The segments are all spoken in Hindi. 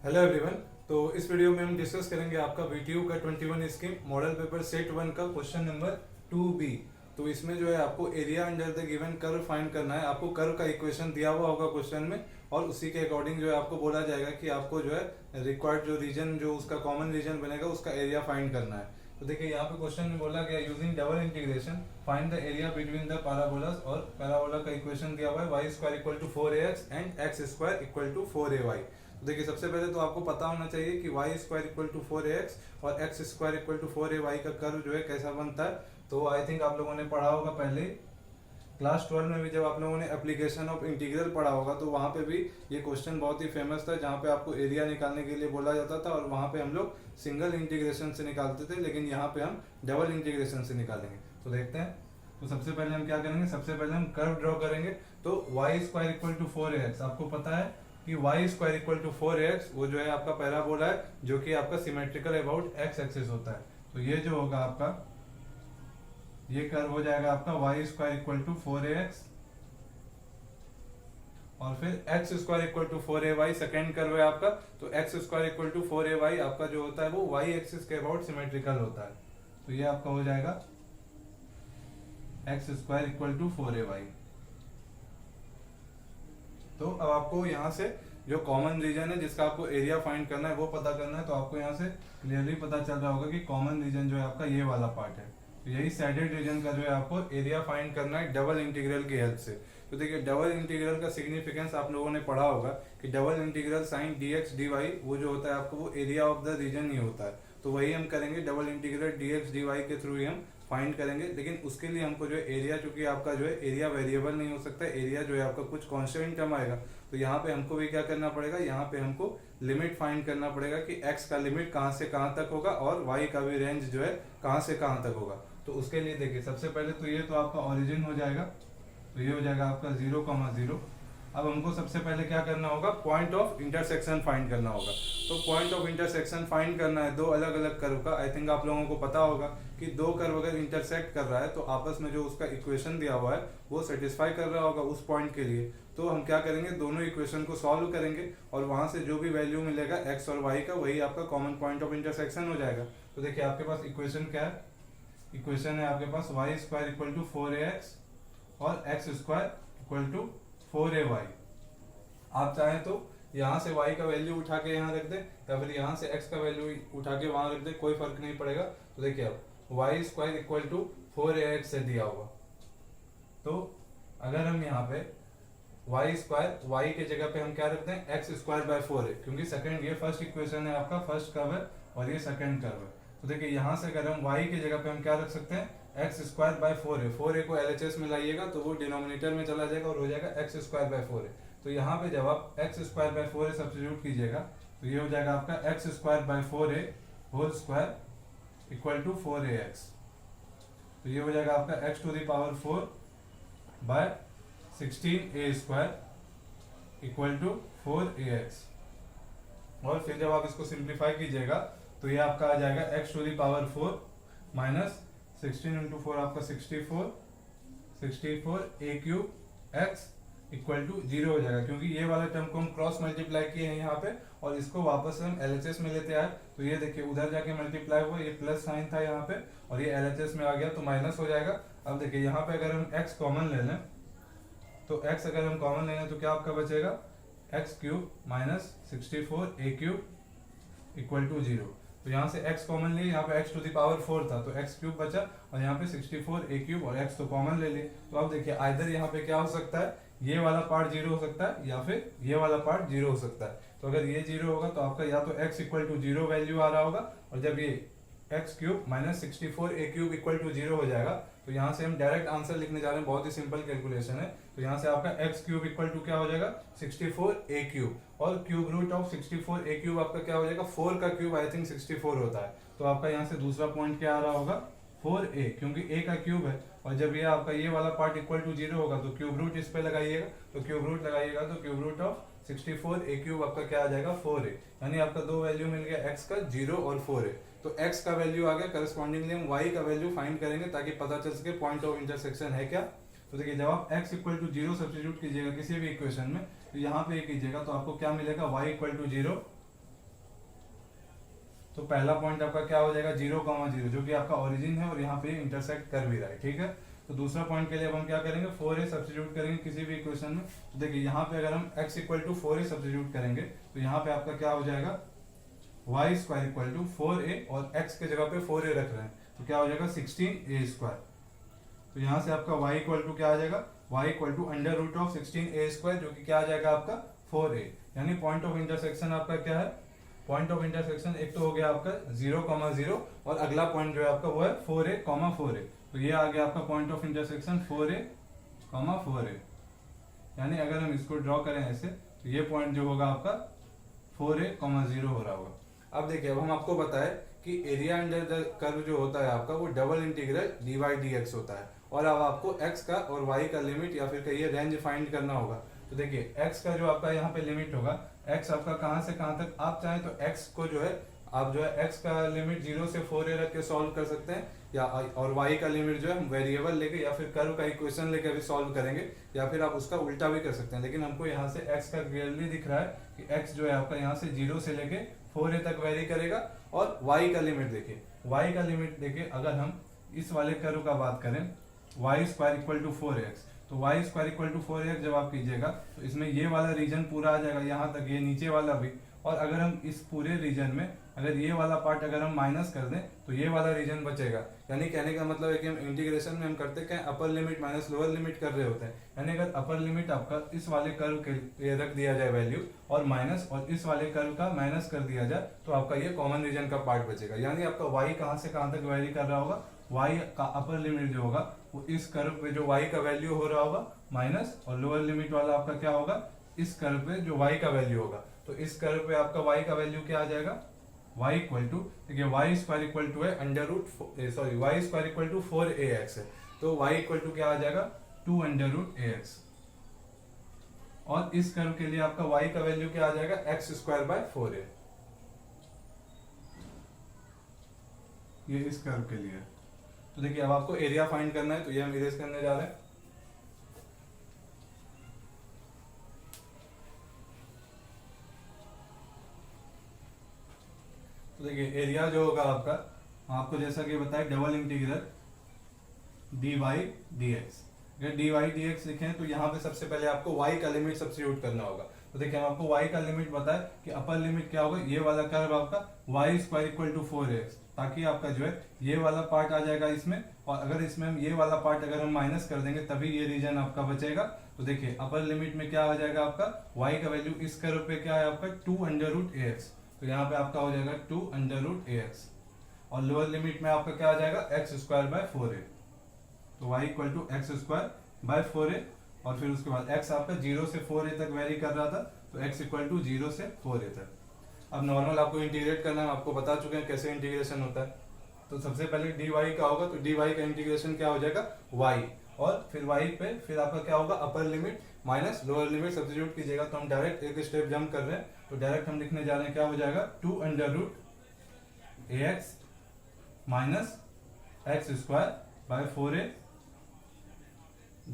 Hello everyone. तो इस वीडियो में हम डिस्कस करेंगे आपका वीटीयू का 21 स्कीम मॉडल पेपर सेट 1 का क्वेश्चन नंबर 2B। तो इसमें जो है आपको area under the given curve find करना है। आपको कर्व का इक्वेशन दिया हुआ होगा क्वेश्चन में और उसी के अकॉर्डिंग जो है आपको बोला जाएगा कि आपको जो है रिक्वायर्ड जो रीजन जो उसका कॉमन रीजन बनेगा उसका एरिया फाइंड करना है। तो देखिए यहाँ पे क्वेश्चन में बोला गया using double integration find the area between the parabolas और पैराबोला का इक्वेशन दिया हुआ है y square equal to 4ax and x square equal to 4ay। तो देखिए सबसे पहले तो आपको पता होना चाहिए कि y square equal to 4ax और x square equal to 4ay का कर्व जो है कैसा बनता है। तो आई थिंक आप लोगों ने पढ़ा होगा पहले क्लास 12 में भी, जब आप लोगों ने एप्लीकेशन ऑफ इंटीग्रल पढ़ा होगा तो वहाँ पे भी ये क्वेश्चन बहुत ही फेमस था, जहाँ पे आपको एरिया निकालने के लिए बोला जाता था और वहाँ पे हम लोग सिंगल इंटीग्रेशन से निकालते थे, लेकिन यहाँ पे हम डबल इंटीग्रेशन से निकालेंगे। तो देखते हैं। तो सबसे पहले हम क्या करेंगे, सबसे पहले हम कर्व ड्रॉ करेंगे। तो y square equal to 4ax, आपको पता है कि y square equal to 4ax वो जो है आपका पैराबोला है जो कि आपका सिमेट्रिकल अबाउट x एक्सिस होता है। तो ये जो होगा आपका ये कर्व हो जाएगा आपका y square equal to 4ax और फिर x square equal to 4ay second curve है आपका। तो x square equal to 4ay आपका जो होता है वो y एक्सिस के अबाउट सिमेट्रिकल होता है। तो ये आपका हो जाएगा x square equal to 4ay। तो अब आपको यहाँ से जो कॉमन रीजन है जिसका आपको एरिया फाइंड करना है वो पता करना है। तो आपको यहाँ से क्लियरली पता चल रहा होगा कि कॉमन रीजन जो है आपका ये वाला पार्ट है। तो यही सैडेड रीजन का जो है आपको एरिया फाइंड करना है डबल इंटीग्रल की हेल्प से। तो देखिए डबल इंटीग्रल का सिग्निफिकेंस आप लोगों ने पढ़ा होगा कि double integral sign dx dy वो जो होता है आपको वो एरिया ऑफ द रीजन ही होता है। तो वही हम करेंगे, डबल इंटीग्रल dx dy के थ्रू ही हम फाइंड करेंगे। लेकिन उसके लिए हमको जो है एरिया, चूंकि आपका जो है एरिया वेरिएबल नहीं हो सकता, एरिया जो है आपका कुछ कांस्टेंट टर्म आएगा। तो यहाँ पे हमको भी क्या करना पड़ेगा, यहाँ पे हमको लिमिट फाइंड करना पड़ेगा कि x का लिमिट कहाँ से कहाँ तक होगा और y का भी रेंज जो है कहाँ से कहाँ तक होगा। तो उसके लिए देखिए सबसे पहले तो ये तो आपका ओरिजिन हो जाएगा। तो ये हो जाएगा आपका 0,0। अब हमको सबसे पहले क्या करना होगा, पॉइंट ऑफ इंटरसेक्शन फाइंड करना होगा। तो पॉइंट ऑफ इंटरसेक्शन फाइंड करना है दो अलग अलग कर्व का। आई थिंक आप लोगों को पता होगा कि दो कर्व अगर इंटरसेक्ट कर रहा है तो आपस में जो उसका इक्वेशन दिया हुआ है वो सेटिस्फाई कर रहा होगा उस पॉइंट के लिए। तो हम क्या करेंगे, दोनों इक्वेशन को सॉल्व करेंगे और वहां से जो भी वैल्यू मिलेगा x और y का वही आपका कॉमन पॉइंट ऑफ इंटरसेक्शन हो जाएगा। तो देखिए आपके पास इक्वेशन क्या है, इक्वेशन है आपके पास y square equal to 4ax और x square equal to 4ay। आप चाहें तो यहाँ से y का वैल्यू उठा के यहाँ रख दे या फिर यहाँ से x का वैल्यू उठा के वहां रख दे, कोई फर्क नहीं पड़ेगा। तो देखिए अब y square equal to 4ax से दिया हुआ, तो अगर हम यहाँ पे y स्क्वायर y के जगह पे हम क्या रखते हैं x स्क्वायर बाय 4 है, क्योंकि सेकंड ये फर्स्ट इक्वेशन है आपका, फर्स्ट कर्व है और ये सेकंड कर्व है। तो देखिए यहाँ से अगर हम y की जगह पे हम क्या रख सकते हैं, x स्क्वायर बाय 4 है। 4a को LHS में लाइएगा तो वो डिनोमिनेटर में चला जाएगा और हो जाएगा x स्क्वायर बाय 4 है। तो यहाँ पे जब आप x स्क्वायर बाय 4 सब्स्टिट्यूट कीजिएगा तो ये हो जाएगा आपका x square by 4a whole square equal to 4ax। तो ये हो जाएगा आपका x to the power 4 by 16a square equal to 4ax। और फिर जब आप इसको सिंप्लीफाई कीजिएगा तो ये आपका आ जाएगा x to the power 4 minus 16 into 4 आपका 64 a cube x equal to 0 हो जाएगा, क्योंकि ये वाला टर्म को हम क्रॉस मल्टीप्लाई किए हैं यहाँ पे और इसको वापस हम LHS में लेते आए। तो ये देखिए उधर जाके मल्टीप्लाई हुआ, ये प्लस साइन था यहाँ पे और ये LHS में आ गया तो माइनस हो जाएगा। अब देखिए यहाँ पे अगर हम x कॉमन ले लें तो x अगर हम कॉमन ले लें तो क्या आपका बचेगा, x cube minus 64 a cube equal to 0। तो यहाँ से x कॉमन लिए, यहाँ पे x टू द पावर 4 था तो x क्यूब बचा और यहाँ पे 64 a क्यूब और x तो कॉमन ले लिए। तो अब देखिए आइदर यहाँ पे क्या हो सकता है, ये वाला पार्ट 0 हो सकता है या फिर ये वाला पार्ट 0 हो सकता है। तो अगर ये 0 होगा तो आपका या तो x इक्वल टू 0 वैल्यू आ रहा होगा और जब ये x cube minus 64 a cube equal to 0 हो जाएगा तो यहाँ से हम डायरेक्ट आंसर लिखने जा रहे हैं, बहुत ही सिंपल कैलकुलेशन है। तो यहाँ से आपका x क्यूब इक्वल टू क्या हो जाएगा, 64 a क्यूब और cube root of 64 a cube आपका क्या हो जाएगा, 4 का क्यूब आई थिंक 64 होता है। तो आपका यहाँ से दूसरा पॉइंट क्या आ रहा होगा, 4a, क्योंकि a का क्यूब है और जब ये आपका ये वाला पार्ट इक्वल टू 0 होगा तो क्यूब रूट इस पे लगाइएगा। तो क्यूब रूट लगाइएगा तो cube root of 64 a cube आपका क्या आ जाएगा, 4a। यानी आपका दो वैल्यू मिल गया, x का 0 और 4a। तो x का वैल्यू आ गया, करस्पॉन्डिंगली हम y का वैल्यू फाइंड करेंगे ताकि पता चल सके पॉइंट ऑफ इंटरसेक्शन है क्या। तो देखिए जब आप x इक्वल टू 0 सब्स्टिट्यूट कीजिएगा किसी भी इक्वेशन में तो यहाँ पे कीजिएगा तो आपको क्या मिलेगा, y इक्वल टू 0 तो पहला पॉइंट आपका क्या हो जाएगा 0,0 जो कि आपका ओरिजिन है और यहाँ पे इंटरसेक्ट कर भी रहा है, ठीक है। तो दूसरा पॉइंट के लिए अब हम क्या करेंगे 4a सब्स्टिट्यूट करेंगे किसी भी इक्वेशन में। तो देखिए यहाँ पे अगर हम x equal to 4a substitute करेंगे तो यहाँ पे आपका क्या हो जाएगा y square equal to 4a और x के जगह पे 4a रख रहे हैं तो क्या हो जाएगा 16a स्क्वायर। तो यहाँ से आपका y इक्वल टू क्या आ जाएगा y equal to under root of 16a square जो कि क्या आ जाएगा आपका 4a। यानी पॉइंट ऑफ इंटरसेक्शन आपका क्या है, पॉइंट ऑफ इंटरसेक्शन एक तो हो गया आपका 0,0 और अगला पॉइंट जो है आपका वो है 4a, तो ये आ गया आपका पॉइंट ऑफ इंटरसेक्शन 4a, यानी अगर हम इसको ड्रॉ करें ऐसे तो ये पॉइंट जो होगा आपका 4a, 0 हो रहा होगा। अब देखिए अब हम आपको बताएं कि एरिया अंडर द कर्व जो होता है आपका वो डबल इंटीग्रल dy dx होता है और अब आपको x का और y का लिमिट या फिर कहिए रेंज फाइंड करना होगा। तो देखिए x का जो आपका यहाँ पे लिमिट होगा, x आपका कहाँ से कहाँ तक, आप चाहें तो x को जो है आप जो है x का लिमिट 0 से 4a रख के सॉल्व कर सकते हैं या और y का लिमिट जो है हम वेरिएबल लेके या फिर कर्व का इक्वेशन लेके भी सॉल्व करेंगे या फिर आप उसका उल्टा भी कर सकते हैं। लेकिन हमको यहाँ से x का क्लियरली दिख रहा है कि x जो है आपका यहाँ से 0 से लेके 4a तक वेरी करेगा। और y का लिमिट देखिए, y का लिमिट देखिए अगर हम इस वाले कर्व का बात करें y square equal to 4x, तो y square equal to 4x जब आप कीजिएगा तो इसमें ये वाला रीजन पूरा आ जाएगा यहाँ तक, ये नीचे वाला भी। और अगर हम इस पूरे रीजन में अगर ये वाला पार्ट अगर हम माइनस कर दें तो ये वाला रीजन बचेगा। यानी कहने का मतलब है कि हम इंटीग्रेशन में हम करते क्या upper limit minus lower limit कर रहे होते हैं। यानी अगर अपर लिमिट आपका इस वाले कर्व के लिए रख दिया जाए वैल्यू और माइनस और इस वाले कर्व का माइनस कर दिया जाए तो आपका ये कॉमन रीजन का पार्ट बचेगा। यानी आपका y कहाँ से कहाँ तक वैरी कर रहा होगा, y का अपर लिमिट जो होगा वो इस कर्व पे जो y का वैल्यू हो रहा होगा माइनस और लोअर लिमिट वाला आपका क्या होगा इस कर्व पे जो y का वैल्यू होगा। तो इस कर्व पे आपका y का वैल्यू क्या आ जाएगा y इक्वल टू, देखिए y स्क्वायर इक्वल टू है under root sorry y square equal to 4ax है तो y इक्वल टू क्या आ जाएगा 2 अंडर रूट ax। और इस कर्व के लिए आपका y का वैल्यू क्या आ जाएगा x स्क्वायर बाय 4a, ये इस कर्व के लिए। तो देखिए अब आपको एरिया फाइंड करना है तो ये हम इरेज करने जा रहे हैं। तो देखिए एरिया जो होगा आपको जैसा कि बताया डबल इंटीग्रल dy dx। अगर dy dx लिखें तो यहाँ पे सबसे पहले आपको y का लिमिट सब्स्टिट्यूट करना होगा। तो देखिए हम आपको y का लिमिट बताए कि अपर लिमिट क्या होगा ये वाला कर्व आपका y square equal to 4x, ताकि आपका जो है ये वाला पार्ट आ जाएगा इसमें और अगर इसमें हम ये वाला पार्ट अगर हम माइनस कर देंगे तभी ये रीजन आपका बचेगा। तो देखिए अपर लिमिट में क्या आ जाएगा आपका y का वैल्यू इस कर्व पे क्या है आपका 2 अंडर रूट ax, तो यहाँ पे आपका हो जाएगा 2 अंडर रूट ax और लोअर लिमिट में आपका क्या आ जाएगा x स्क्वायर बाय 4a, तो y equal to x square by 4a और फिर उसके बाद x आपका 0 से 4a तक वेरी कर रहा था तो x इक्वल टू 0 से 4a तक। अब नॉर्मल आपको इंटीग्रेट करना है, आपको बता चुके हैं कैसे इंटीग्रेशन होता है। तो सबसे पहले dy का होगा तो dy का इंटीग्रेशन क्या हो जाएगा y और फिर y पे फिर आपका क्या होगा upper limit minus lower limit substitute कीजिएगा। तो हम डायरेक्ट एक स्टेप जंप कर रहे हैं तो डायरेक्ट हम लिखने जा रहे हैं क्या हो जाएगा 2 under root ax minus x square by 4a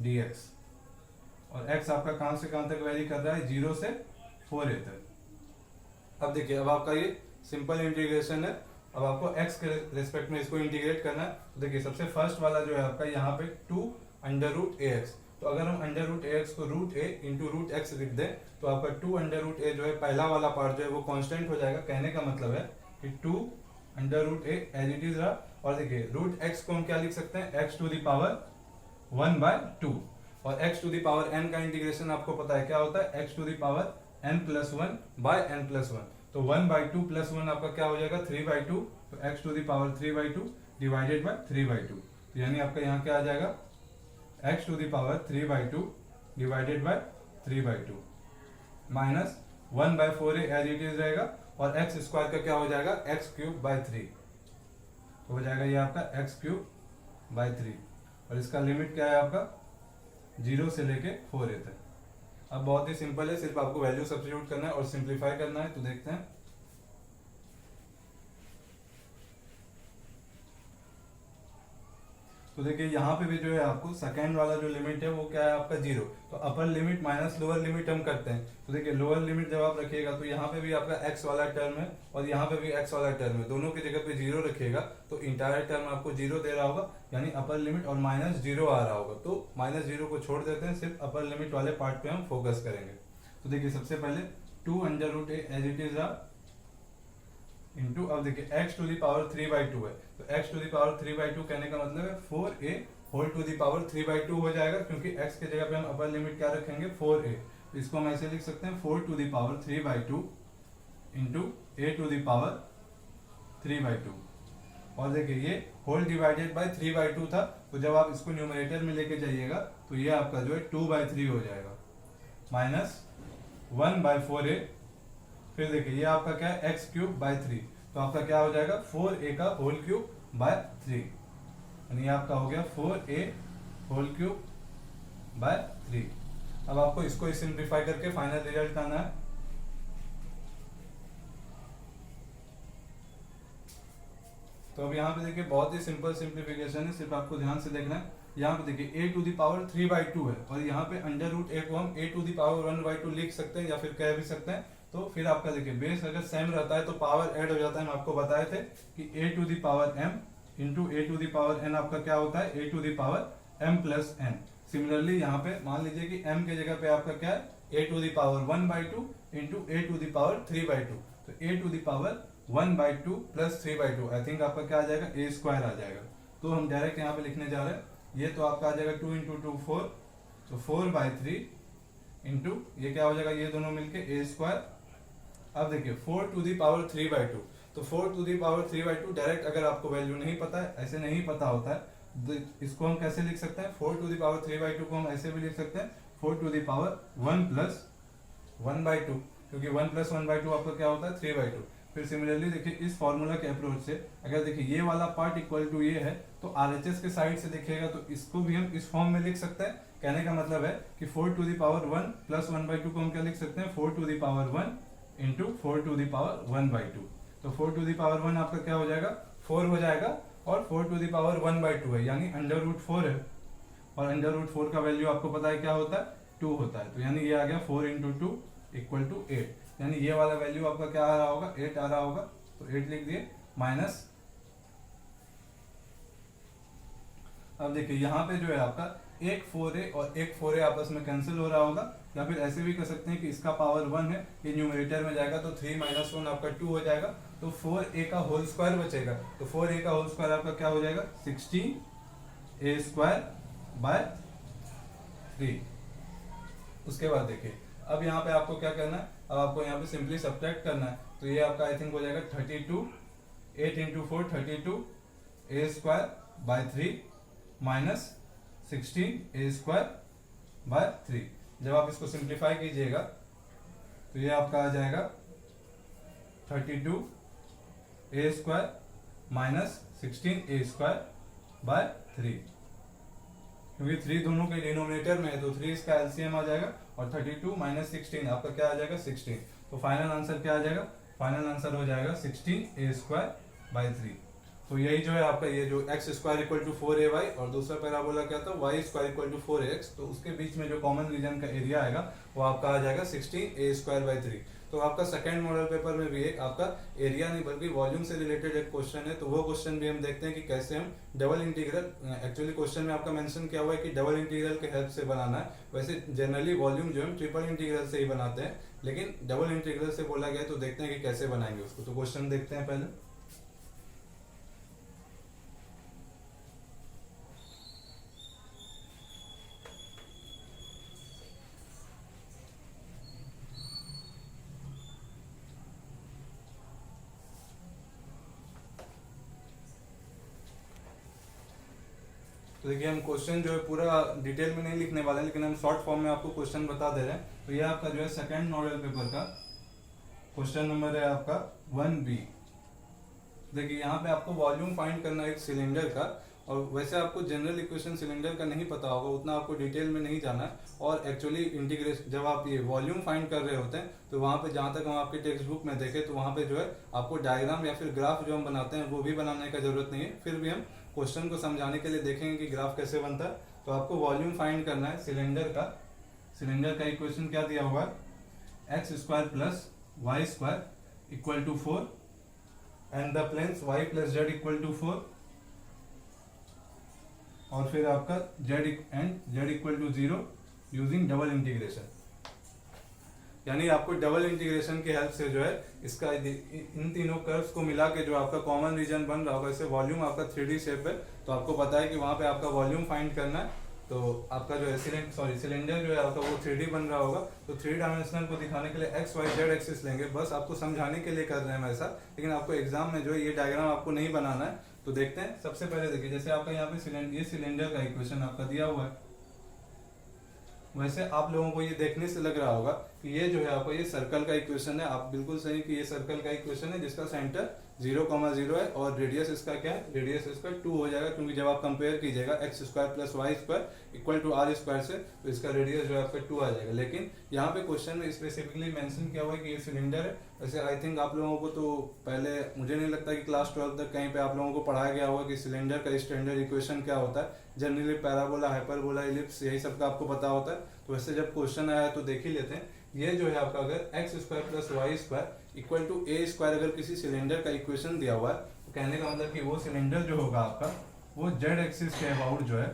dx। और x आपका कहां से कहां तक वेरी कर रहा है 0 से 4a तक। अब देखिए अब आपका ये सिंपल इंटीग्रेशन है। अब आपको x के रेस्पेक्ट में इसको इंटीग्रेट करना है। तो देखिए सबसे फर्स्ट वाला जो है आपका यहाँ पे 2 अंडर रूट ax, तो अगर हम अंडर रूट ax को root a into root x लिख दें तो आपका 2 अंडर रूट a जो है पहला वाला पार्ट जो है वो कांस्टेंट हो जाएगा। कहने का मतलब है कि 2 under root a as it is रहा। और देखिए रूट x को हम क्या लिख सकते हैं x to the power 1 by 2 और x to the power n का इंटीग्रेशन आपको पता है क्या होता है x to the power n plus 1 by n plus 1। तो 1 बाई 2 प्लस 1 आपका क्या हो जाएगा 3 बाई 2, तो x to the power 3 by 2 by बाय 3 बाई 2। तो यानी आपका यहाँ क्या आ जाएगा x to the power 3 by 2 by बाय 3 by 2 minus 1 by 4a as it is रहेगा और x स्क्वायर का क्या हो जाएगा x क्यूब बाय 3, तो हो जाएगा ये आपका x क्यूब बाय 3 और इसका लिमिट क्या है आपका 0 से लेके 4a तक। अब बहुत ही सिंपल है, सिर्फ आपको वैल्यू सब्स्टिट्यूट करना है और सिंपलीफाई करना है। तो देखते हैं तो देखिए यहाँ पे भी जो है आपको सेकेंड वाला जो लिमिट है वो क्या है आपका 0। तो upper limit minus lower limit हम करते हैं। तो देखिए लोअर लिमिट जब आप रखिएगा तो यहाँ पे भी आपका x वाला टर्म है और यहाँ पे भी x वाला टर्म है, दोनों की जगह पे 0 रखिएगा तो इंटायर टर्म आपको 0 दे रहा होगा, यानी अपर लिमिट और -0 आ रहा होगा। तो -0 को छोड़ देते हैं, सिर्फ अपर लिमिट वाले पार्ट पे हम फोकस करेंगे। तो देखिए सबसे पहले 2√a as it is into, अब देखिए x टू दी पावर 3/2 है, तो x टू दी पावर 3/2 कहने का मतलब है 4a whole to the power 3/2 हो जाएगा, क्योंकि x के जगह पे हम अपर लिमिट क्या रखेंगे 4a। तो इसको हम ऐसे लिख सकते हैं 4 to the power 3/2 into a to the power 3/2। और देखिए ये होल डिवाइडेड बाय 3/2 था, तो जब आप इसको न्यूमरेटर में लेके जाइएगा तो ये आपका जो है 2/3 हो जाएगा, माइनस 1/4a। फिर देखिए ये आपका क्या है x³/3, तो आपका क्या हो जाएगा 4a का होल क्यूब बाय 3, यानी आपका हो गया 4a होल क्यूब बाय 3। अब आपको इसको सिंप्लीफाई करके फाइनल रिजल्ट आना है। तो अब यहाँ पे देखिए बहुत ही सिंपल सिंप्लीफिकेशन है, सिर्फ आपको ध्यान से देखना है। यहाँ पे देखिए a टू दी पावर 3/2 है और यहाँ पे √a को हम a टू दी पावर 1/2 लिख सकते हैं या फिर कह भी सकते हैं। तो फिर आपका देखिए बेस अगर सेम रहता है तो पावर ऐड हो जाता है। हम आपको बताए थे कि a to the power m into a to the power n आपका क्या होता है a to the power m plus n। Similarly यहाँ पे मान लीजिए कि m के जगह पे आपका क्या है a to the power 1/2 into a to the power 3/2, तो a to the power 1/2 plus 3/2 I think आपका क्या आ जाएगा a² आ जाएगा। तो हम डायरेक्ट यहाँ पे लिखने जा रहे हैं, ये तो आपका आ जाएगा 2 इंटू 2 4, तो 4/3 इंटू ये क्या हो जाएगा ये दोनों मिलके a²। अब देखिए 4 टू दी पावर 3/2, तो 4 टू दी पावर 3/2 डायरेक्ट अगर आपको वैल्यू नहीं पता है, ऐसे नहीं पता होता है, इसको हम कैसे लिख सकते हैं 4 टू दी पावर 3/2 को हम ऐसे भी लिख सकते हैं 4 टू दी पावर 1 प्लस 1/2, क्योंकि 1 प्लस 1/2 आपका क्या होता है 3/2। फिर सिमिलरली देखिए इस फॉर्मूला के अप्रोच से अगर देखिए ये वाला पार्ट इक्वल टू ये है तो RHS के साइड से देखिएगा तो इसको भी हम इस फॉर्म में लिख सकते हैं। कहने का मतलब है कि 4 टू दी पावर 1 प्लस 1/2 को हम क्या लिख सकते हैं 4 to the power 1 into 4 to the power 1/2। तो 4 टू दी पावर 1 आपका क्या हो जाएगा 4 हो जाएगा और 4 टू दी पावर 1/2 है यानी √4 है, और √4 का वैल्यू आपको पता है क्या होता है 2 होता है। तो यानी ये आ गया 4 इंटू 2 इक्वल टू 8, यानी ये वाला वैल्यू आपका क्या आ रहा होगा 8 आ रहा होगा। तो 8 लिख दिए माइनस, अब देखिए यहाँ पे जो है आपका एक 4a और एक 4a आपस में कैंसिल हो रहा होगा, या फिर ऐसे भी कर सकते हैं कि इसका पावर 1 है, ये न्यूमरेटर में जाएगा तो 3 - 1 आपका 2 हो जाएगा, तो 4a का होल स्क्वायर बचेगा। तो 4a का होल स्क्वायर आपका क्या हो जाएगा 16a²/3। उसके बाद देखिए अब यहाँ पे आपको क्या करना है, अब आपको यहाँ पे सिंपली सब्ट्रैक्ट करना है। तो ये आपका आई थिंक हो जाएगा 32, 8 इंटू 4 32a²/3 माइनस 16a²/3। जब आप इसको सिंप्लीफाई कीजिएगा तो ये आपका आ जाएगा 32a² माइनस 16a²/3, क्योंकि 3 दोनों के डिनोमिनेटर में है तो 3 इसका एलसीएम आ जाएगा और 32 माइनस 16 आपका क्या आ जाएगा 16। तो फाइनल आंसर क्या आ जाएगा, फाइनल आंसर हो जाएगा 16a²/3। तो यही जो है आपका ये जो x² = 4ay और दूसरा पैराबोला क्या था y² = 4ax, तो उसके बीच में जो कॉमन रीजन का एरिया आएगा वो आपका आ जाएगा 16a²/3। तो आपका सेकंड मॉडल पेपर में भी एक आपका एरिया नहीं बल्कि वॉल्यूम से रिलेटेड एक क्वेश्चन है, तो वो क्वेश्चन भी हम देखते हैं कि कैसे हम डबल इंटीग्रल, एक्चुअली क्वेश्चन में आपका मेंशन किया हुआ है कि डबल इंटीग्रल के हेल्प से बनाना है। वैसे जनरली वॉल्यूम जो हम ट्रिपल इंटीग्रल से ही बनाते हैं, लेकिन डबल इंटीग्रल से बोला गया तो देखते हैं कि कैसे बनाएंगे उसको। तो क्वेश्चन देखते हैं पहले। तो देखिए हम क्वेश्चन जो है पूरा डिटेल में नहीं लिखने वाले हैं, लेकिन हम शॉर्ट फॉर्म में आपको क्वेश्चन बता दे रहे हैं। तो ये आपका जो है सेकंड मॉडल पेपर का क्वेश्चन नंबर है आपका 1b। देखिए यहाँ पे आपको वॉल्यूम फाइंड करना है एक सिलेंडर का, और वैसे आपको जनरल इक्वेशन सिलेंडर का नहीं पता होगा, उतना आपको डिटेल में नहीं जाना है। और एक्चुअली इंटीग्रेशन जब आप ये वॉल्यूम फाइंड कर रहे होते हैं तो वहाँ पे जहाँ तक हम आपके टेक्स्ट बुक में देखें तो वहाँ पे जो है आपको डायग्राम या फिर ग्राफ जो हम बनाते हैं वो भी बनाने का जरूरत नहीं है। फिर भी हम क्वेश्चन को समझाने के लिए देखेंगे कि ग्राफ कैसे बनता है। तो आपको वॉल्यूम फाइंड करना है सिलेंडर का इक्वेशन क्या दिया हुआ है, x square plus y square equal to 4 and the planes y plus Z equal to 4 और फिर आपका z equal to 0 using double integration. यानी आपको डबल इंटीग्रेशन की हेल्प से जो है इसका इन तीनों कर्व्स को मिला के जो आपका कॉमन रीजन बन रहा होगा, इससे वॉल्यूम आपका 3D शेप है तो आपको पता है कि वहां पे आपका वॉल्यूम फाइंड करना है। तो आपका जो है सिलेंडर जो है आपका वो 3D बन रहा होगा, तो 3 डायमेंशनल को दिखाने के लिए एक्स वाई जेड एक्सिस लेंगे। बस आपको समझाने के लिए कर रहे हैं ऐसा, लेकिन आपको एग्जाम में जो है ये डायग्राम आपको नहीं बनाना है। तो देखते हैं, सबसे पहले देखिए जैसे आपका यहाँ पे ये सिलेंडर का इक्वेशन आपका दिया हुआ है। वैसे आप लोगों को ये देखने से लग रहा होगा कि ये जो है आपका ये सर्कल का इक्वेशन है। आप बिल्कुल सही कि ये सर्कल का इक्वेशन है जिसका सेंटर 0,0 है और रेडियस इसका क्या है, रेडियस इसका 2 हो जाएगा, क्योंकि जब आप कंपेयर कीजिएगा x square plus y square equal to r square से तो इसका रेडियस जो है आपका 2 आ जाएगा। लेकिन यहाँ पे क्वेश्चन में स्पेसिफिकली मेंशन किया हुआ है कि ये सिलेंडर है। वैसे आई थिंक आप लोगों को तो पहले मुझे नहीं लगता कि क्लास 12 तक कहीं पे आप लोगों को पढ़ाया गया होगा कि सिलेंडर का स्टैंडर्ड इक्वेशन क्या होता है। जनरली पैराबोला, हाइपरबोला, इलिप्स यही सब का आपको पता होता है। तो वैसे जब क्वेश्चन आया तो देख ही लेते हैं। ये जो है आपका अगर x square plus y square equal to a square अगर किसी सिलेंडर का इक्वेशन दिया हुआ है तो कहने का मतलब कि वो सिलेंडर जो होगा आपका वो जेड एक्सिस के अबाउट जो है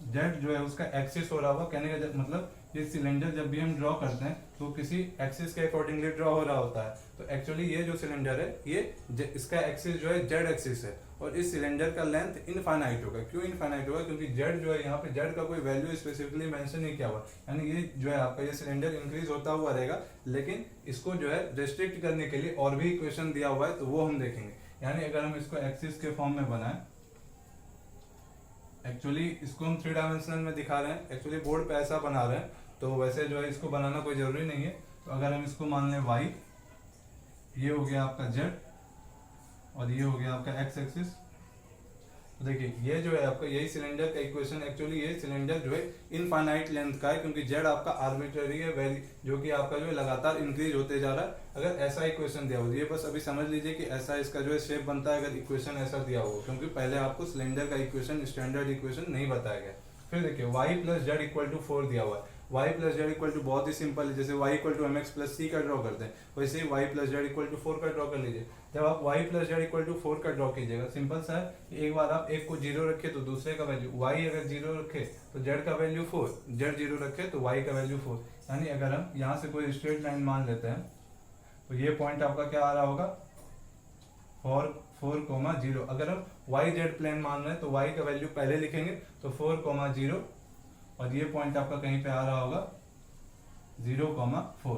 जेड जो है उसका एक्सिस हो रहा होगा। कहने का मतलब ये सिलेंडर जब भी हम ड्रॉ करते हैं तो किसी एक्सिस के अकॉर्डिंगली ड्रॉ हो रहा होता है। तो एक्चुअली ये जो सिलेंडर है ये इसका एक्सिस जो है जेड एक्सिस है और इस सिलेंडर का लेंथ इनफाइनाइट होगा। क्यों इनफाइनाइट होगा, क्योंकि जेड जो है यहाँ पे जेड का कोई वैल्यू स्पेसिफिकली मेंशन नहीं किया हुआ। यानी ये जो है आपका ये सिलेंडर इंक्रीज होता हुआ रहेगा, लेकिन इसको जो है रेस्ट्रिक्ट करने के लिए और भी इक्वेशन दिया हुआ है तो वो हम देखेंगे। यानी अगर हम इसको एक्सिस के फॉर्म में बनाएं, एक्चुअली इसको हम 3 डायमेंशनल में दिखा रहे हैं, एक्चुअली बोर्ड पे ऐसा बना रहे हैं तो वैसे जो है इसको बनाना कोई जरूरी नहीं है। तो अगर हम इसको मान लें y, ये हो गया आपका z और ये हो गया आपका x एक्सिस। तो देखिए ये जो है आपका यही सिलेंडर का इक्वेशन, एक्चुअली ये सिलेंडर जो है इनफाइनाइट लेंथ का है क्योंकि z आपका आर्बिट्ररी है वैल्यू जो कि आपका जो है लगातार इंक्रीज होते जा रहा है। अगर ऐसा इक्वेशन दिया हो, ये बस अभी समझ लीजिए कि ऐसा इसका जो है शेप बनता है अगर इक्वेशन ऐसा दिया हो, क्योंकि पहले आपको सिलेंडर का इक्वेशन स्टैंडर्ड इक्वेशन नहीं बताया गया। फिर देखिए y plus Z equal to 4 दिया हुआ है। y plus Z equal to बहुत ही सिंपल है, जैसे y equal to M X plus C का ड्रॉ करते हैं वैसे ही y plus Z equal to 4 का ड्रॉ कर लीजिए। जब आप y plus Z equal to 4 का ड्रॉ कीजिएगा, सिंपल सा है, एक बार आप एक को 0 रखे तो दूसरे का वैल्यू y अगर 0 रखे तो z का वैल्यू 4, z 0 रखे तो y का वैल्यू 4। यानी अगर हम यहाँ से कोई स्ट्रेट लाइन मान लेते हैं तो ये पॉइंट आपका क्या आ रहा होगा 4,0। अगर हम y z प्लेन मान रहे हैं तो y का वैल्यू पहले लिखेंगे तो 4,0 और ये पॉइंट आपका कहीं पे आ रहा होगा 0,4।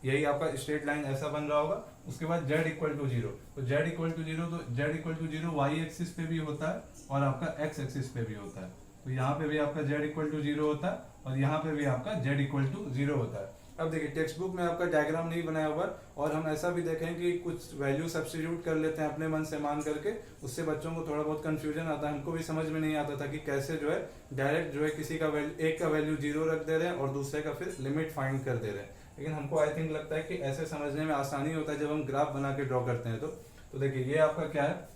यही आपका स्ट्रेट लाइन ऐसा बन रहा होगा। उसके बाद z इक्वल टू 0, तो z इक्वल टू 0 तो z equal to 0 y axis पे भी होता है और आपका x एक्सिस पे भी होता है। तो यहाँ पे भी आपका z इक्वल टू 0 होता है और यहाँ पे भी आपका z इक्वल टू 0 होता है। अब देखिए टेक्स्ट बुक में आपका डायग्राम नहीं बनाया हुआ और हम ऐसा भी देखें कि कुछ वैल्यू सब्स्टिट्यूट कर लेते हैं अपने मन से मान करके, उससे बच्चों को थोड़ा बहुत कंफ्यूजन आता है। हमको भी समझ में नहीं आता था कि कैसे जो है डायरेक्ट जो है किसी का वैल्यू एक का वैल्यू 0 रख दे रहे हैं और दूसरे का फिर लिमिट फाइंड कर दे रहे हैं। लेकिन हमको आई थिंक लगता है कि ऐसे समझने में आसानी होता है जब हम ग्राफ बना के ड्रॉ करते हैं। तो देखिए ये आपका क्या है,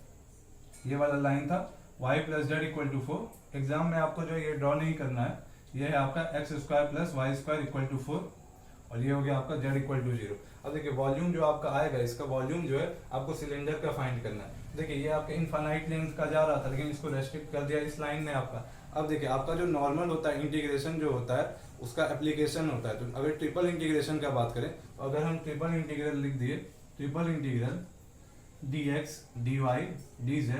ये वाला लाइन था y plus Z equal to 4। Exam में आपको जो ये ड्रॉ नहीं करना है, ये है आपका x square plus y square equal to 4 और ये हो गया आपका z इक्वल टू 0। अब देखिए वॉल्यूम जो आपका आएगा, इसका वॉल्यूम जो है आपको सिलेंडर का फाइंड करना है। देखिए ये आपका इनफाइनाइट लेंथ का जा रहा था लेकिन इसको रेस्ट्रिक्ट कर दिया इस लाइन ने आपका। अब देखिए आपका जो नॉर्मल होता है इंटीग्रेशन जो होता है उसका एप्लीकेशन होता है। तो अगर ट्रिपल इंटीग्रेशन का बात करें तो अगर हम ट्रिपल इंटीग्रल लिख दिए, triple integral dx dy dz,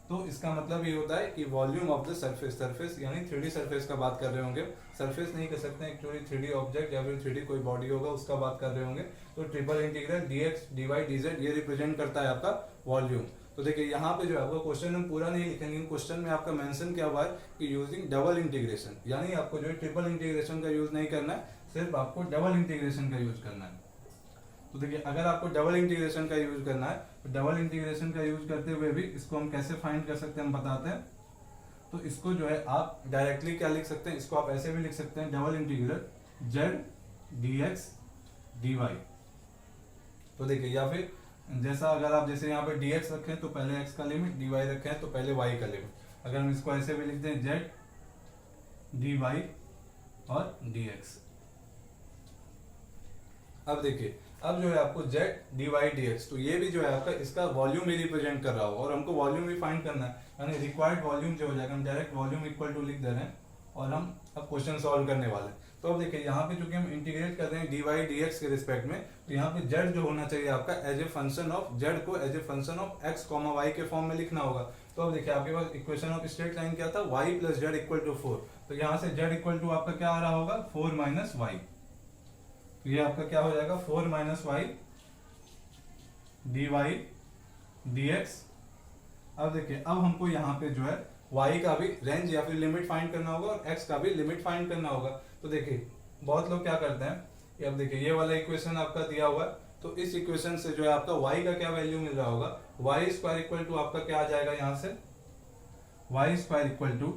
तो इसका मतलब ये होता है कि volume of the surface, surface यानी 3D सरफेस का बात कर रहे होंगे, सरफेस नहीं कर सकते एक्चुअली 3D ऑब्जेक्ट या फिर 3D कोई बॉडी होगा उसका बात कर रहे होंगे। तो triple integral dx dy dz ये रिप्रेजेंट करता है आपका वॉल्यूम। तो देखिए यहाँ पे जो है आपका क्वेश्चन हम पूरा नहीं लिखेंगे, क्वेश्चन में आपका मेंशन क्या हुआ है कि यूजिंग डबल इंटीग्रेशन, यानी आपको जो है ट्रिपल इंटीग्रेशन का यूज नहीं करना है, सिर्फ आपको डबल इंटीग्रेशन का यूज करना है। तो देखिए अगर आपको डबल इंटीग्रेशन का यूज करना है तो डबल इंटीग्रेशन का यूज करते हुए भी इसको हम कैसे फाइंड कर सकते हैं हम बताते हैं। तो इसको जो है आप डायरेक्टली क्या लिख सकते हैं, इसको आप ऐसे भी लिख सकते हैं double integral z dx dy। तो देखिए या फिर जैसा अगर आप जैसे यहाँ पे dx रखें तो पहले x का लिमिट, dy रखें तो पहले y का लिमिट। अगर हम इसको ऐसे भी लिखते हैं z dy और dx। अब देखिए अब जो है आपको z dy dx, तो ये भी जो है आपका इसका वॉल्यूम ही रिप्रेजेंट कर रहा होगा और हमको वॉल्यूम भी फाइंड करना है, यानी रिक्वायर्ड वॉल्यूम जो हो जाएगा, हम डायरेक्ट वॉल्यूम इक्वल टू लिख दे रहे हैं और हम अब क्वेश्चन सॉल्व करने वाले हैं। तो अब देखिए यहाँ पे चूंकि हम इंटीग्रेट कर रहे हैं dy dx के रिस्पेक्ट में, तो यहाँ पे z जो होना चाहिए आपका as a function of z को as a function of x y के फॉर्म में लिखना होगा। तो अब देखिए आपके पास इक्वेशन ऑफ स्ट्रेट लाइन क्या था, y plus z equal to 4। तो यहाँ से z इक्वल टू आपका क्या आ रहा होगा 4 माइनस y। तो ये आपका क्या हो जाएगा 4 माइनस y dy dx। अब देखिए अब हमको यहाँ पे जो है y का भी रेंज या फिर लिमिट फाइंड करना होगा और x का भी लिमिट फाइंड करना होगा। तो देखिए बहुत लोग क्या करते हैं कि अब देखिए ये वाला इक्वेशन आपका दिया हुआ है, तो इस इक्वेशन से जो है आपका y का क्या वैल्यू मिल रहा होगा, वाई स्क्वायर इक्वल टू आपका क्या आ जाएगा यहाँ से y square equal to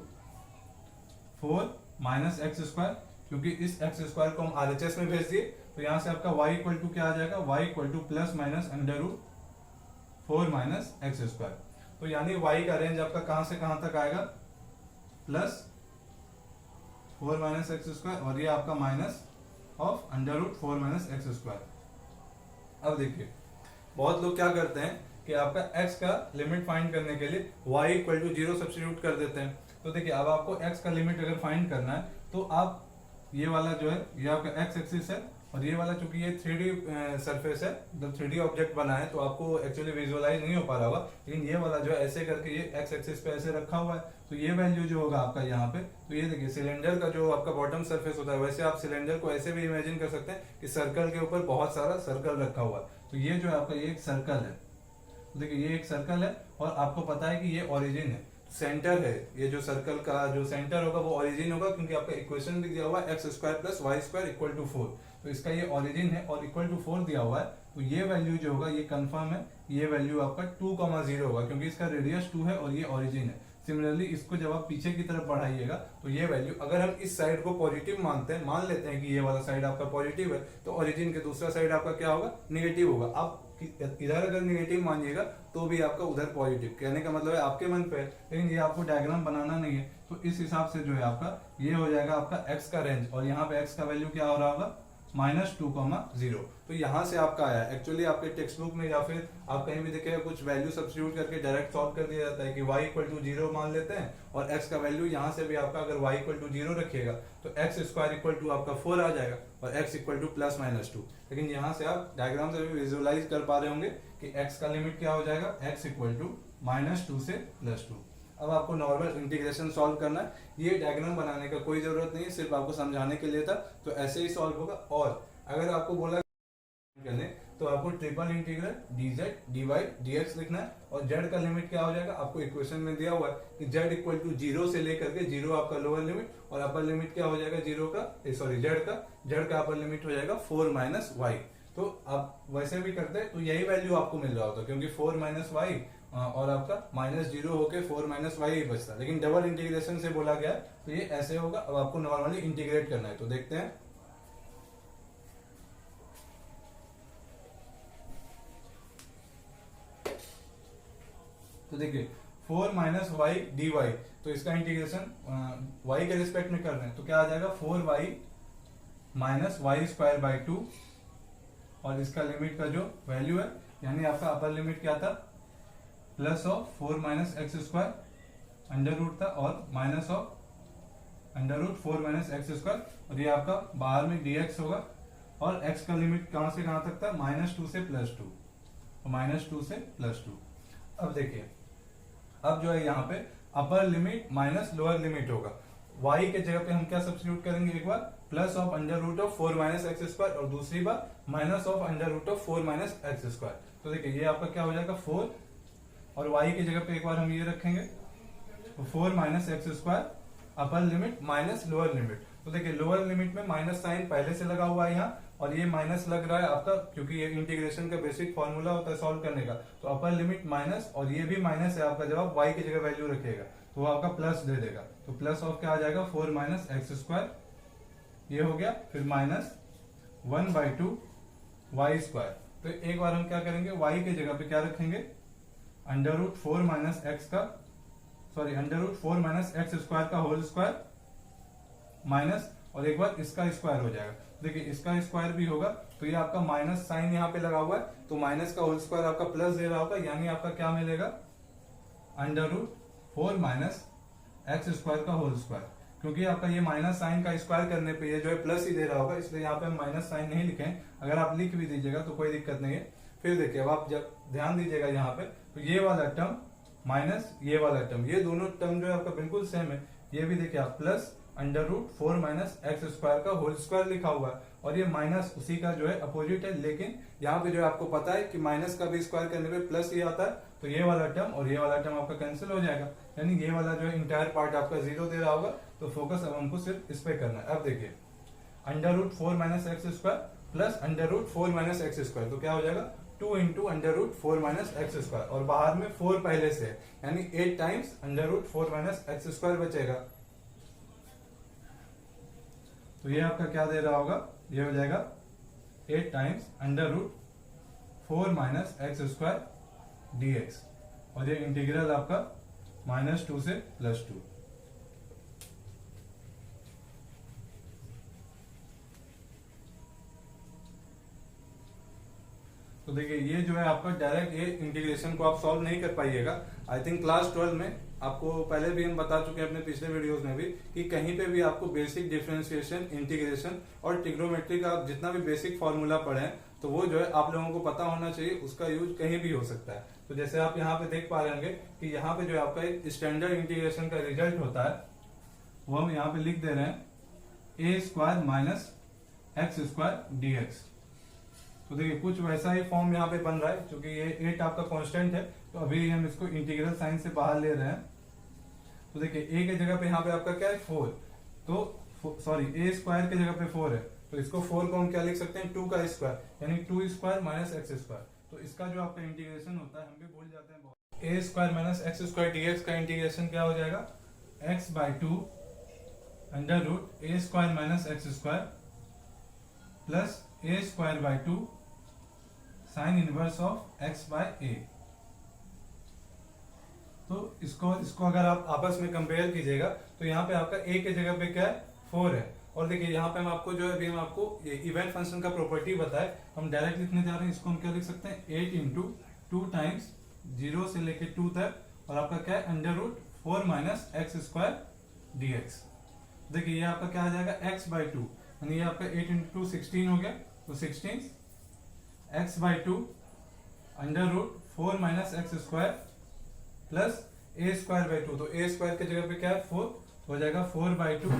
4 minus x square, क्योंकि इस एक्स स्क्वायर को हम आरएचएस में भेज दिए तो यहाँ से आपका y इक्वल टू क्या आ जाएगा, y equal to plus minus under root 4 minus x square. तो यानी y का रेंज आपका कहां से कहां तक आएगा प्लस 4 माइनस एक्स स्क्वायर और ये आपका minus of under root 4 minus x square. अब देखिए बहुत लोग क्या करते हैं कि आपका x का लिमिट फाइंड करने के लिए y इक्वल टू 0 सब्स्टिट्यूट कर देते हैं। तो देखिए अब आपको x का लिमिट अगर फाइंड करना है तो आप ये वाला जो है ये आपका x एक्सिस है और ये वाला चूंकि ये 3D सरफेस है, मतलब 3D ऑब्जेक्ट बना है तो आपको एक्चुअली विजुअलाइज नहीं हो पा रहा होगा, लेकिन ये वाला जो है ऐसे करके ये x एक्सिस पे ऐसे रखा हुआ है। तो ये वैल्यू जो होगा आपका यहाँ पे, तो ये देखिए सिलेंडर का जो आपका बॉटम सरफेस होता है वैसे आप सिलेंडर को ऐसे भी इमेजिन कर सकते हैं कि सर्कल के ऊपर बहुत सारा सर्कल रखा हुआ है। तो ये जो है आपका ये एक सर्कल है, देखिए ये एक सर्कल है और आपको पता है कि ये ओरिजिन है, सेंटर है, ये जो सर्कल का जो सेंटर होगा वो ओरिजिन होगा, क्योंकि आपका इक्वेशन भी दिया हुआ है x square plus y square equal to 4। तो इसका ये ओरिजिन है और इक्वल टू 4 दिया हुआ है। तो ये वैल्यू जो होगा ये कंफर्म है, ये वैल्यू आपका 2,0 होगा क्योंकि इसका रेडियस 2 है और ये ओरिजिन है। सिमिलरली इसको जब आप पीछे की तरफ बढ़ाइएगा तो ये वैल्यू, अगर हम इस साइड को पॉजिटिव मानते हैं, मान लेते हैं कि ये वाला साइड आपका पॉजिटिव है, तो ओरिजिन के दूसरा साइड आपका क्या होगा निगेटिव होगा। आप इधर अगर निगेटिव मानिएगा तो भी आपका उधर पॉजिटिव, कहने का मतलब है आपके मन पे है, लेकिन ये आपको डायग्राम बनाना नहीं है। तो इस हिसाब से जो है आपका ये हो जाएगा आपका x का रेंज और यहाँ पे x का वैल्यू क्या हो रहा होगा -2,0। तो यहाँ से आपका आया, एक्चुअली आपके टेक्स्ट बुक में या फिर आप कहीं भी देखेगा कुछ वैल्यू सब्स्टिट्यूट करके डायरेक्ट सॉल्व कर दिया जाता है कि y इक्वल टू 0 मान लेते हैं और x का वैल्यू यहाँ से भी आपका अगर y इक्वल टू 0 रखिएगा तो x स्क्वायर इक्वल टू आपका 4 आ जाएगा और x equal to plus minus 2। लेकिन यहाँ से आप डायग्राम से भी विजुअलाइज कर पा रहे होंगे कि x का लिमिट क्या हो जाएगा, x इक्वल टू -2 से +2। अब आपको नॉर्मल इंटीग्रेशन सॉल्व करना है, ये डायग्राम बनाने का कोई जरूरत नहीं है, सिर्फ आपको समझाने के लिए था, तो ऐसे ही सॉल्व होगा। और अगर आपको बोला करने तो आपको triple integral dz dy dx लिखना है और z का लिमिट क्या हो जाएगा, आपको इक्वेशन में दिया हुआ है कि z इक्वल टू 0 से लेकर के 0 आपका लोअर लिमिट और अपर लिमिट क्या हो जाएगा z का अपर लिमिट हो जाएगा 4 माइनस y। तो आप वैसे भी करते हैं तो यही वैल्यू आपको मिल रहा होता, क्योंकि 4 माइनस वाई और आपका -0 होके 4 माइनस वाई ही बचता, लेकिन डबल इंटीग्रेशन से बोला गया तो ये ऐसे होगा। अब आपको नॉर्मली इंटीग्रेट करना है, तो देखते हैं। तो देखिए 4 माइनस वाई डी वाई, तो इसका इंटीग्रेशन y के रिस्पेक्ट में कर रहे हैं तो क्या आ जाएगा 4y minus Y square by 2 और इसका लिमिट का जो वैल्यू है यानी आपका अपर लिमिट क्या था plus of 4 minus x square under root था और minus of under root 4 minus x square और ये आपका बाहर में dx होगा और x का लिमिट कहां से कहां तक था -2 से +2, -2 से +2। अब देखिए अब जो है यहाँ पे upper limit minus lower limit होगा, y के जगह पे हम क्या सब्स्टिट्यूट करेंगे, एक बार plus of under root of 4 minus x square और दूसरी बार minus of under root of 4 minus x square. तो देखिए ये आपका क्या हो जाएगा 4 और y की जगह पे एक बार हम ये रखेंगे तो 4 minus x square upper limit minus lower limit. तो देखिए लोअर लिमिट में माइनस साइन पहले से लगा हुआ है यहाँ, और ये माइनस लग रहा है आपका, क्योंकि ये इंटीग्रेशन का बेसिक फॉर्मूला होता है सॉल्व करने का। तो अपर लिमिट माइनस, और ये भी माइनस है आपका, जब आप y की जगह वैल्यू रखिएगा तो वो आपका प्लस दे देगा। तो प्लस ऑफ क्या आ जाएगा 4 माइनस एक्स स्क्वायर, ये हो गया। फिर माइनस 1/2 वाई स्क्वायर। तो एक बार हम क्या करेंगे, y की जगह पे क्या रखेंगे, अंडर रूट 4 माइनस एक्स का, sorry under root 4 minus x square का होल स्क्वायर माइनस, और एक बार इसका स्क्वायर हो जाएगा। देखिए इसका स्क्वायर भी होगा, तो ये आपका माइनस साइन यहाँ पे लगा हुआ है, तो माइनस का होल स्क्वायर आपका प्लस दे रहा होगा, यानी आपका क्या मिलेगा, under root 4 minus x square का होल स्क्वायर। क्योंकि आपका ये माइनस साइन का स्क्वायर करने पे ये जो है प्लस ही दे रहा होगा, इसलिए यहाँ पे हम माइनस साइन नहीं लिखे। अगर आप लिख भी दीजिएगा तो कोई दिक्कत नहीं है। फिर देखिए अब आप जब ध्यान दीजिएगा यहाँ पे, तो ये वाला टर्म माइनस ये वाला टर्म, ये दोनों टर्म जो है आपका बिल्कुल सेम है। ये भी देखिए आप plus under root 4 minus x square का होल स्क्वायर लिखा हुआ है, और ये माइनस उसी का जो है अपोजिट है। लेकिन यहाँ पे जो है आपको पता है कि माइनस का भी स्क्वायर करने पे प्लस ही आता है, तो ये वाला टर्म और ये वाला टर्म आपका कैंसिल हो जाएगा, यानी ये वाला जो है इंटायर पार्ट आपका 0 दे रहा होगा। तो फोकस अब हमको सिर्फ इस पे करना है। अब देखिए under root 4 minus x square plus under root 4 minus x square, तो क्या हो जाएगा 2 into under root 4 minus x square, और बाहर में 4 पहले से है, यानी 8 times under root 4 minus x square बचेगा। तो ये आपका क्या दे रहा होगा, ये हो जाएगा 8 times under root 4 minus x square dx, और ये इंटीग्रल आपका -2 से +2। तो देखिए ये जो है आपका डायरेक्ट ये इंटीग्रेशन को आप सॉल्व नहीं कर पाइएगा। आई थिंक क्लास 12 में आपको पहले भी हम बता चुके हैं अपने पिछले वीडियोस में भी, कि कहीं पे भी आपको बेसिक डिफरेंशिएशन, इंटीग्रेशन और ट्रिग्नोमेट्री का आप जितना भी बेसिक फॉर्मूला पढ़े हैं, तो वो जो है आप लोगों को पता होना चाहिए। उसका यूज कहीं भी हो सकता है। तो जैसे आप यहाँ पे देख पा रहे होंगे कि यहाँ पे जो है आपका एक स्टैंडर्ड इंटीग्रेशन का रिजल्ट होता है, वो हम यहाँ पे लिख दे रहे हैं A square minus x square dx। तो देखिए कुछ वैसा ही फॉर्म यहाँ पे बन रहा है, क्योंकि ये 8 आपका कांस्टेंट है, तो अभी हम इसको इंटीग्रल साइन से बाहर ले रहे हैं। तो देखिए ए के जगह पे यहाँ पे आपका क्या है 4, तो सॉरी ए स्क्वायर के जगह पे 4 है, तो इसको 4 को हम क्या लिख सकते हैं 2 का स्क्वायर, यानी 2 स्क्वायर माइनस एक्स स्क्वायर। तो इसका जो आपका इंटीग्रेशन होता है, हम भी भूल जाते हैं बहुत। A square minus x square dx का इंटीग्रेशन क्या हो जाएगा, x/2 under root A square minus x square plus A square by 2 sine inverse of x by a। तो इसको अगर आप आपस में कंपेयर कीजिएगा, तो यहाँ पे आपका a के जगह पे क्या है 4 है, और देखिए यहाँ पे हम आपको जो है अभी हम आपको ये इवन फंक्शन का प्रॉपर्टी बताए, हम डायरेक्ट लिखने जा रहे हैं। इसको हम क्या लिख सकते हैं 8 इंटू 2 टाइम्स 0 से लेके 2 तक, और आपका क्या है under root 4 minus x square dx। देखिए ये आपका क्या आ जाएगा x/2, यानी ये आपका 8 इंटू 2 16 हो गया, तो 16 x/2 under root 4 minus x square plus A square by 2, तो ए स्क्वायर के जगह पे क्या है 4, हो जाएगा 4/2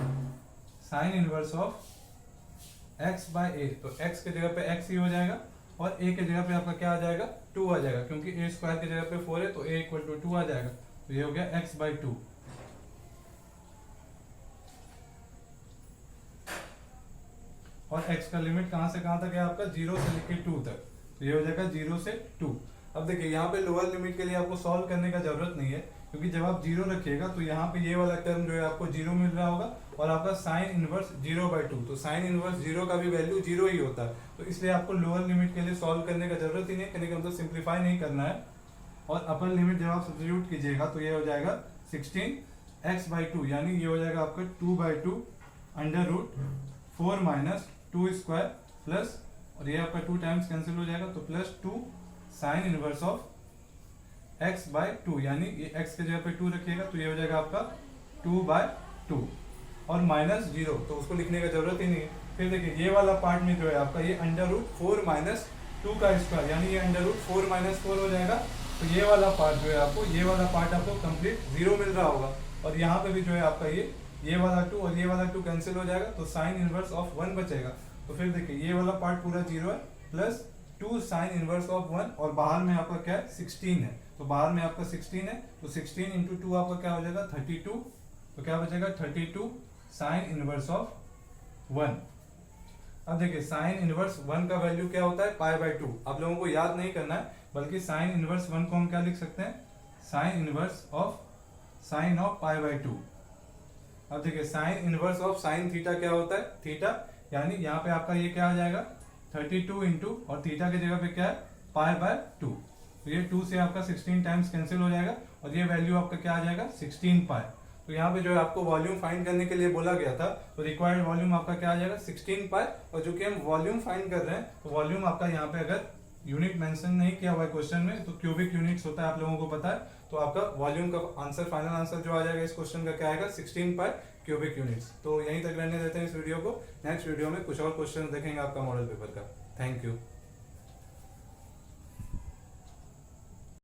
sine inverse of x by a। तो x के जगह पे x ही हो जाएगा, और a के जगह पे आपका क्या आ जाएगा 2 आ जाएगा, क्योंकि a स्क्वायर के जगह पे 4 है, तो a इक्वल टू 2 आ जाएगा। तो ये हो गया x/2। और x का लिमिट कहां से कहां तक है आपका 0 से लेके 2 तक, तो ये हो जाएगा 0 से 2। अब देखिए यहाँ पे लोअर लिमिट के लिए आपको सॉल्व करने का जरूरत नहीं है, क्योंकि जब आप 0 रखिएगा तो यहाँ पे ये वाला टर्म जो है आपको 0 मिल रहा होगा, और आपका साइन इनवर्स 0/2, तो साइन इनवर्स 0 का भी वैल्यू 0 ही होता है। तो इसलिए आपको लोअर लिमिट के लिए सॉल्व करने का जरूरत ही नहीं, करने का मतलब सिंप्लीफाई नहीं करना है। और अपर लिमिट जब आप सब्स्टिट्यूट कीजिएगा तो ये हो जाएगा 16x/2, यानी ये हो जाएगा आपका 2/2 under root 4 minus 2 square plus, और ये आपका 2 टाइम्स कैंसिल हो जाएगा, तो plus 2 sine inverse of x/2, यानी ये x के जगह पे 2 रखिएगा, तो ये हो जाएगा आपका 2/2, और माइनस 0, तो उसको लिखने का जरूरत ही नहीं है। फिर देखिए ये वाला पार्ट में जो है आपका ये अंडर रूट 4 माइनस 2 का स्क्वायर, यानी ये अंडर रूट 4 माइनस 4 हो जाएगा। तो ये वाला पार्ट जो है आपको, ये वाला पार्ट आपको कंप्लीट 0 मिल रहा होगा, और यहाँ पे भी जो है आपका ये वाला 2 और ये वाला 2 कैंसिल हो जाएगा, तो साइन इनवर्स ऑफ 1 बचेगा। तो फिर देखिए ये वाला पार्ट पूरा 0 है, प्लस 2 साइन इनवर्स ऑफ 1, और बाहर में आपका क्या है 16 है, तो बाहर में आपका 16 है, तो 16 इंटू 2 आपका क्या हो जाएगा 32, तो क्या बचेगा 32 साइन इनवर्स ऑफ 1। अब देखिए साइन इनवर्स 1 का वैल्यू क्या होता है, पाई/2। आप लोगों को याद नहीं करना है, बल्कि साइन इनवर्स 1 को हम क्या लिख सकते हैं, sine inverse of sine of पाई/2। अब देखिए sine inverse of sine theta क्या होता है, थीटा, यानी यहाँ पे आपका ये क्या आ जाएगा 32 इंटू, और थीटा की जगह पे क्या है पाई/2। तो ये 2 से आपका 16 टाइम्स कैंसिल हो जाएगा, और ये वैल्यू आपका क्या आ जाएगा 16 पाई। तो यहाँ पे जो है आपको वॉल्यूम फाइंड करने के लिए बोला गया था, तो रिक्वायर्ड वॉल्यूम आपका क्या आ जाएगा 16 पाई। और जो कि हम वॉल्यूम फाइंड कर रहे हैं, तो वॉल्यूम आपका यहाँ पे अगर यूनिट मेंशन नहीं किया हुआ है क्वेश्चन में, तो क्यूबिक यूनिट्स होता है, आप लोगों को पता है। तो आपका वॉल्यूम का आंसर, फाइनल आंसर जो आ जाएगा इस क्वेश्चन का क्या आएगा 16 पाई क्यूबिक यूनिट्स। तो यहीं तक रहने देते हैं इस वीडियो को। नेक्स्ट वीडियो में कुछ और क्वेश्चन देखेंगे आपका मॉडल पेपर का। Thank you.